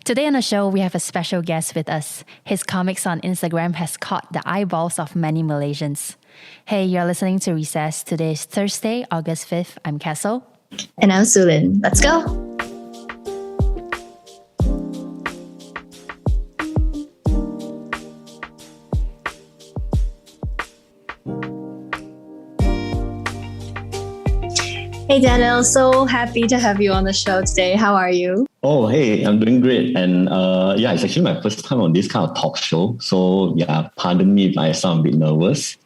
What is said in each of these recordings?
Today on the show, we have a special guest with us. His comics on Instagram has caught the eyeballs of many Malaysians. Hey, you're listening to Recess. Today is Thursday, August 5th. I'm Kessyl. And I'm SueLyn. Let's go. Hey Daniel, so happy to have you on the show today. How are you? Oh, hey, I'm doing great. And it's actually my first time on this kind of talk show. So pardon me if I sound a bit nervous.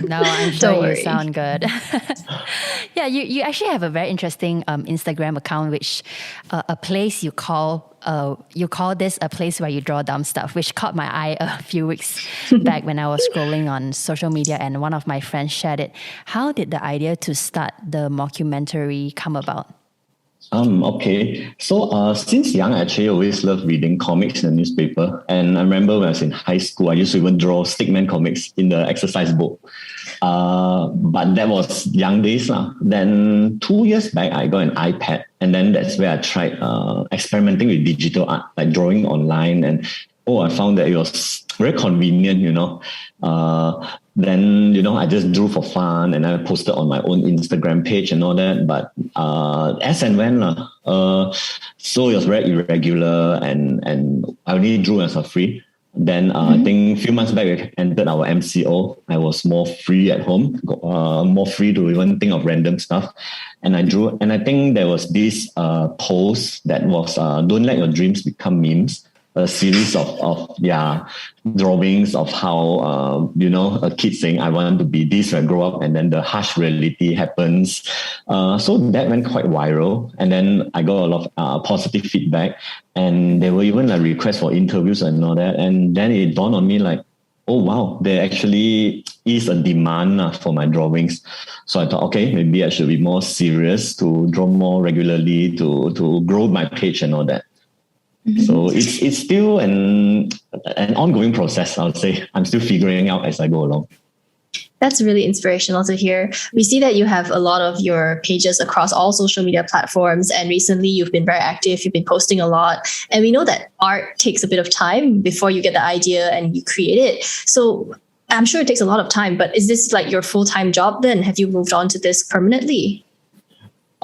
No, I'm sure you sound good. You actually have a very interesting Instagram account, which a place you call this a place where you draw dumb stuff, which caught my eye a few weeks back when I was scrolling on social media and one of my friends shared it. How did the idea to start the Mokumentary come about? Okay. So since young, I actually always loved reading comics in the newspaper. And I remember when I was in high school, I used to even draw stickman comics in the exercise book. But that was young days. Then 2 years back, I got an iPad. And then that's where I tried experimenting with digital art, like drawing online. And I found that it was very convenient, Then, I just drew for fun and I posted on my own Instagram page and all that. But as and when, so it was very irregular and I only drew as a free. Then I think a few months back, we entered our MCO. I was more free at home, more free to even think of random stuff. And I drew, and I think there was this post that was, don't let your dreams become memes. A series of drawings of how, a kid saying, I want to be this when I grow up. And then the harsh reality happens. So that went quite viral. And then I got a lot of positive feedback. And there were even requests for interviews and all that. And then it dawned on me like, oh, wow, there actually is a demand for my drawings. So I thought, okay, maybe I should be more serious to draw more regularly, to grow my page and all that. So it's still an ongoing process, I would say. I'm still figuring out as I go along. That's really inspirational to hear. We see that you have a lot of your pages across all social media platforms. And recently you've been very active. You've been posting a lot. And we know that art takes a bit of time before you get the idea and you create it. So I'm sure it takes a lot of time. But is this like your full-time job then? Have you moved on to this permanently?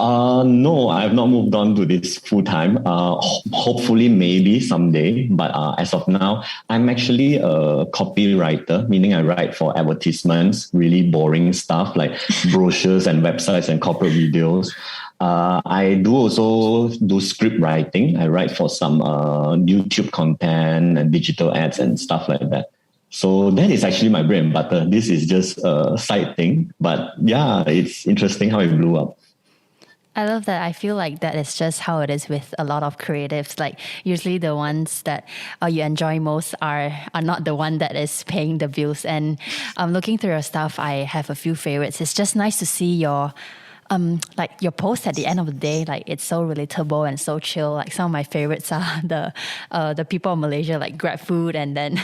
No, I have not moved on to this full time. Hopefully, maybe someday. But as of now, I'm actually a copywriter, meaning I write for advertisements, really boring stuff like brochures and websites and corporate videos. I do also do script writing. I write for some YouTube content and digital ads and stuff like that. So that is actually my bread and butter. This is just a side thing. But it's interesting how it blew up. I love that. I feel like that is just how it is with a lot of creatives. Like usually the ones that you enjoy most are not the one that is paying the bills. And looking through your stuff, I have a few favorites. It's just nice to see your your post at the end of the day. Like it's so relatable and so chill. Like some of my favorites are the people of Malaysia like grab food, and then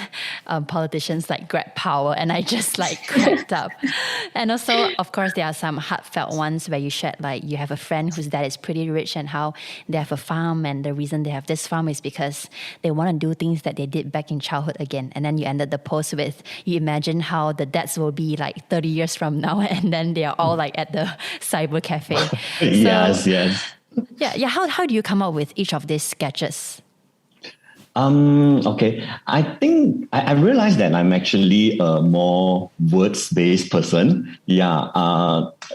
politicians like grab power, and I just cracked up. And also, of course, there are some heartfelt ones where you shared like you have a friend whose dad is pretty rich and how they have a farm, and the reason they have this farm is because they want to do things that they did back in childhood again. And then you ended the post with, you imagine how the dads will be like 30 years from now, and then they are all like at the cyber cafe. Yes. Yeah. How do you come up with each of these sketches? Okay. I think I realized that I'm actually a more words-based person. In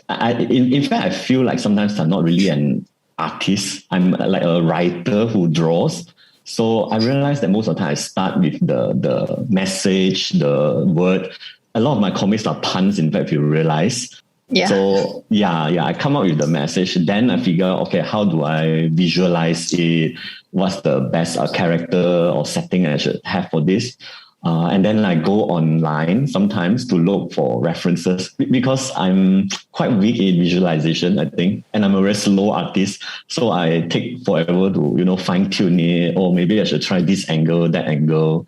fact, I feel like sometimes I'm not really an artist. I'm like a writer who draws. So I realized that most of the time I start with the message, the word. A lot of my comics are puns, in fact, if you realize. Yeah. So I come up with the message. Then I figure, okay, how do I visualize it? What's the best character or setting I should have for this? And then I go online sometimes to look for references because I'm quite weak in visualization, I think, and I'm a very slow artist. So I take forever to, fine tune it. Or maybe I should try this angle, that angle.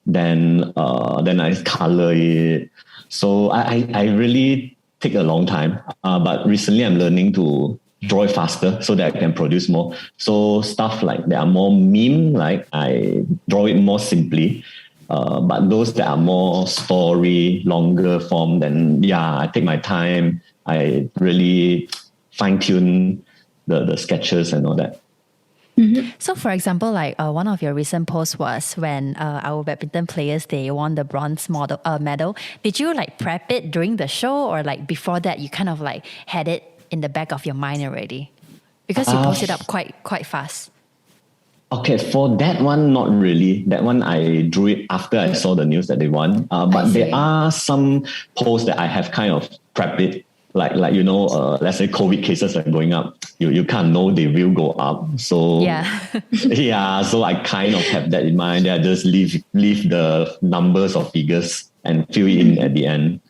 Then I color it. So I really take a long time. But recently I'm learning to draw it faster so that I can produce more. So stuff like that are more meme, like I draw it more simply. But those that are more story, longer form, then I take my time. I really fine tune the sketches and all that. Mm-hmm. So, for example, like one of your recent posts was when our badminton players, they won the bronze medal. Did you like prep it during the show, or like before that you kind of like had it in the back of your mind already? Because you posted up quite fast. Okay, for that one, not really. That one I drew it after I saw the news that they won. But there are some posts that I have kind of prepped it. Like let's say COVID cases are going up. You can't know they will go up. So so I kind of have that in mind. I just leave the numbers or figures and fill it in at the end.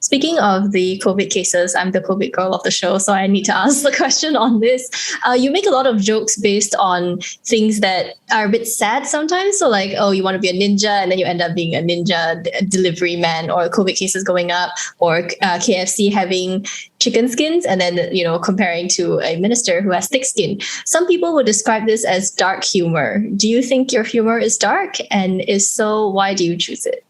Speaking of the COVID cases, I'm the COVID girl of the show, so I need to ask the question on this. You make a lot of jokes based on things that are a bit sad sometimes. So like, oh, you want to be a ninja and then you end up being a ninja delivery man, or COVID cases going up, or KFC having chicken skins and then, comparing to a minister who has thick skin. Some people would describe this as dark humor. Do you think your humor is dark? And if so, why do you choose it?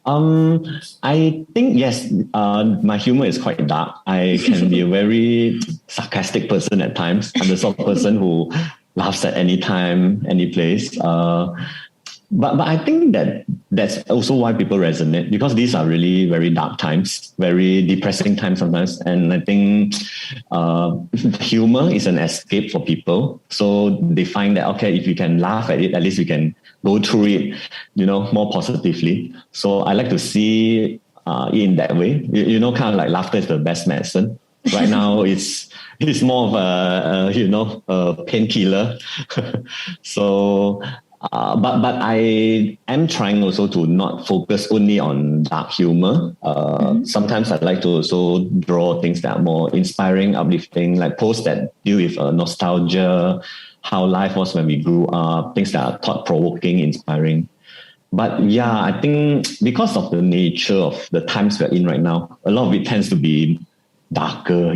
I think, yes, my humor is quite dark. I can be a very sarcastic person at times. I'm the sort of person who laughs at any time, any place. But I think that's also why people resonate, because these are really very dark times, very depressing times sometimes. And I think humor is an escape for people. So they find that, okay, if you can laugh at it, at least you can go through it, more positively. So I like to see it in that way. Kind of like laughter is the best medicine. Right now, it's more of a painkiller. So, but I am trying also to not focus only on dark humor. Sometimes I like to also draw things that are more inspiring, uplifting, like posts that deal with nostalgia, how life was when we grew up, things that are thought-provoking, inspiring. But I think because of the nature of the times we're in right now, a lot of it tends to be darker,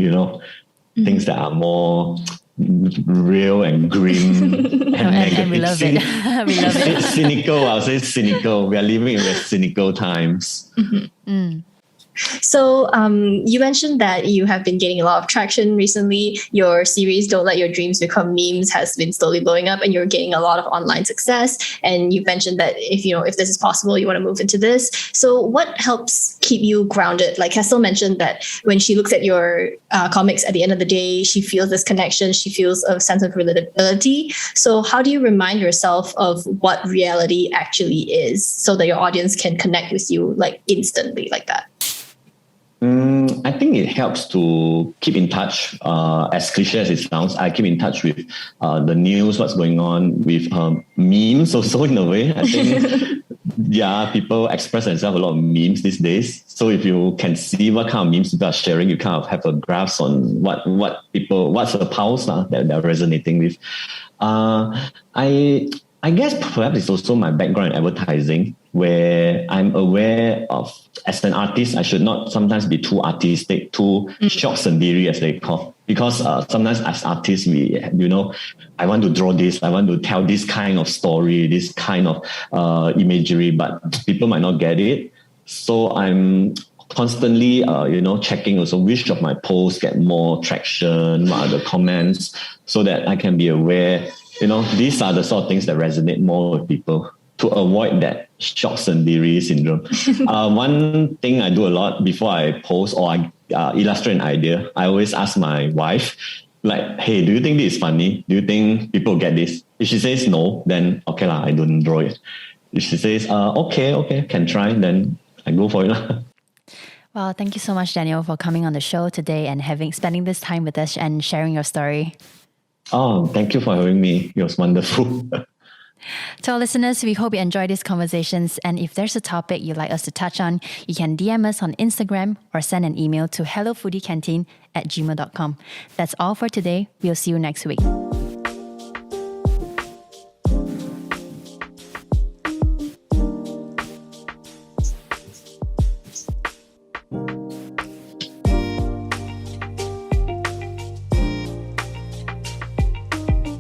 things that are more real and grim and negative. And we love it. We love it. It's cynical. I'll say cynical. We are living in cynical times. So you mentioned that you have been getting a lot of traction recently. Your series, Don't Let Your Dreams Become Memes, has been slowly blowing up and you're getting a lot of online success. And you've mentioned that if this is possible, you want to move into this. So what helps keep you grounded? Like Kessyl mentioned that when she looks at your comics at the end of the day, she feels this connection, she feels a sense of relatability. So how do you remind yourself of what reality actually is so that your audience can connect with you like instantly like that? I think it helps to keep in touch. As cliche as it sounds, I keep in touch with the news, what's going on, with memes also in a way. I think, people express themselves a lot of memes these days. So if you can see what kind of memes people are sharing, you kind of have a grasp on what's the pulse that they're resonating with. I guess perhaps it's also my background in advertising, where I'm aware of, as an artist, I should not sometimes be too artistic, too shock sendiri, as they call. Because sometimes as artists, I want to draw this, I want to tell this kind of story, this kind of imagery, but people might not get it. So I'm constantly, checking also which of my posts get more traction, what are the comments, so that I can be aware. These are the sort of things that resonate more with people, to avoid that shock sendiri syndrome. One thing I do a lot before I post or I illustrate an idea, I always ask my wife, like, hey, do you think this is funny? Do you think people get this? If she says no, then okay lah, I don't draw it. If she says, okay, can try, then I go for it lah. Well, thank you so much, Daniel, for coming on the show today and spending this time with us and sharing your story. Oh, thank you for having me. It was wonderful. To our listeners, we hope you enjoy these conversations. And if there's a topic you'd like us to touch on, you can DM us on Instagram or send an email to hellofoodiecanteen@gmail.com. That's all for today. We'll see you next week.